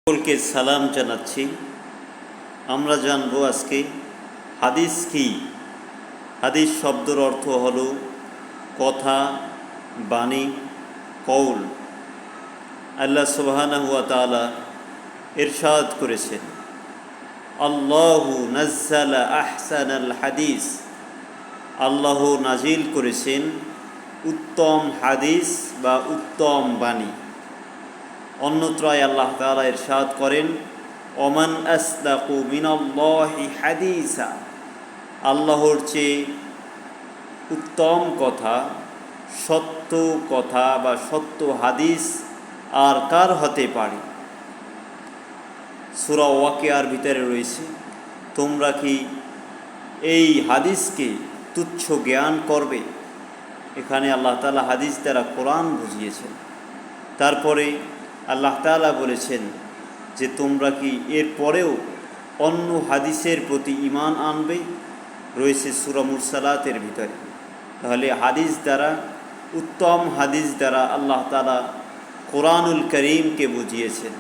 সকলকে সালাম জানাচ্ছি। আমরা জানব আজকে হাদিস কি। হাদিস শব্দের অর্থ হলো কথা, বাণী, কৌল। আল্লাহ সুবহানাহু ওয়া তাআলা ইরশাদ করেছেন, আল্লাহু নাজ্জালা আহসানাল হাদিস। আল্লাহ নাজিল করেছেন উত্তম হাদিস বা উত্তম বাণী। অন্যত্রয় আল্লাহ তাআলা ইরশাদ করেন, ওমান আসদাকু মিনাল্লাহি হাদিসা। আল্লাহর চেয়ে উত্তম কথা, সত্য কথা বা সত্য হাদিস আর কার হতে পারে। সূরা ওয়াকিয়ার ভিতরে রয়েছে, তোমরা কি এই হাদিসকে তুচ্ছ জ্ঞান করবে। এখানে আল্লাহ তাআলা হাদিস দ্বারা কোরআন বুঝিয়েছেন। তারপরে আল্লাহ তাআলা বলেছেন যে তোমরা কি এর পরেও অন্য হাদিসের প্রতি ঈমান আনবে, রয়েছে সূরা মুরসালাতের ভিতরে। তাহলে হাদিস দ্বারা, উত্তম হাদিস দ্বারা আল্লাহ তাআলা কোরআনুল করিমকে বুঝিয়েছেন।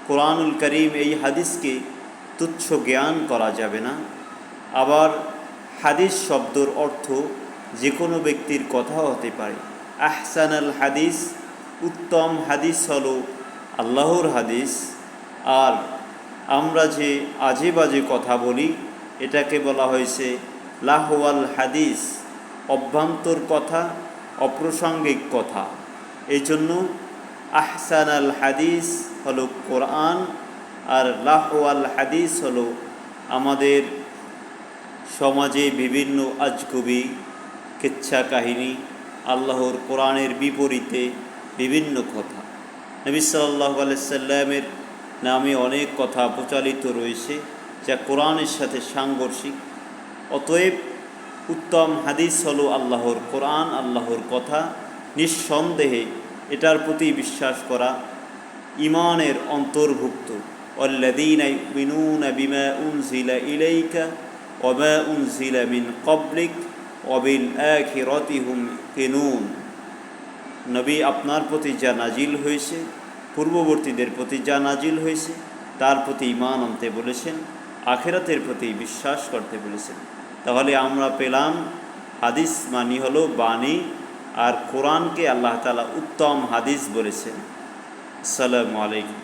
কোরআনুল করিম এই হাদিসকে তুচ্ছ জ্ঞান করা যাবে না। আবার হাদিস শব্দর অর্থ যে কোনো ব্যক্তির কথা হতে পারে। আহসানাল হাদিস, উত্তম হাদিস হলো আল্লাহর হাদিস। আর আমরা যে আজে বাজে কথা বলি, এটাকে বলা হয়েছে লাহওয়াল হাদিস, অভ্যন্তর কথা, অপ্রাসঙ্গিক কথা। এই জন্য আহসানাল হাদিস হলো কোরআন, আর লাহওয়াল হাদিস হলো আমাদের সমাজে বিভিন্ন আজগুবি, কিচ্ছা কাহিনী, আল্লাহর কোরআনের বিপরীতে বিভিন্ন কথা। নবী সাল্লাল্লাহু আলাইহি সাল্লামের নামে অনেক কথা প্রচলিত রয়েছে যা কোরআনের সাথে সাংঘর্ষিক। অতএব উত্তম হাদিস হলো আল্লাহর কোরআন, আল্লাহর কথা। নিঃসন্দেহে এটার প্রতি বিশ্বাস করা ঈমানের অন্তর্ভুক্ত। ওয়াল্লাযীনা ইউমিনুনা বিমা উনজিলা ইলাইকা ওয়া মা উনজিলা মিন ক্বাবলিক ওয়া বিল আখিরাতি হুম ইউকিনুন। নবী, আপনার প্রতি যা নাজিল হয়েছে, পূর্ববর্তীদের প্রতি যা নাজিল হয়েছে তার প্রতি ঈমান আনতে বলেছেন, আখিরাতের প্রতি বিশ্বাস করতে বলেছেন। তাহলে আমরা পেলাম হাদিস মানি হলো বাণী, আর কোরআনকে আল্লাহ তাআলা উত্তম হাদিস বলেছেন। আসসালামু আলাইকুম।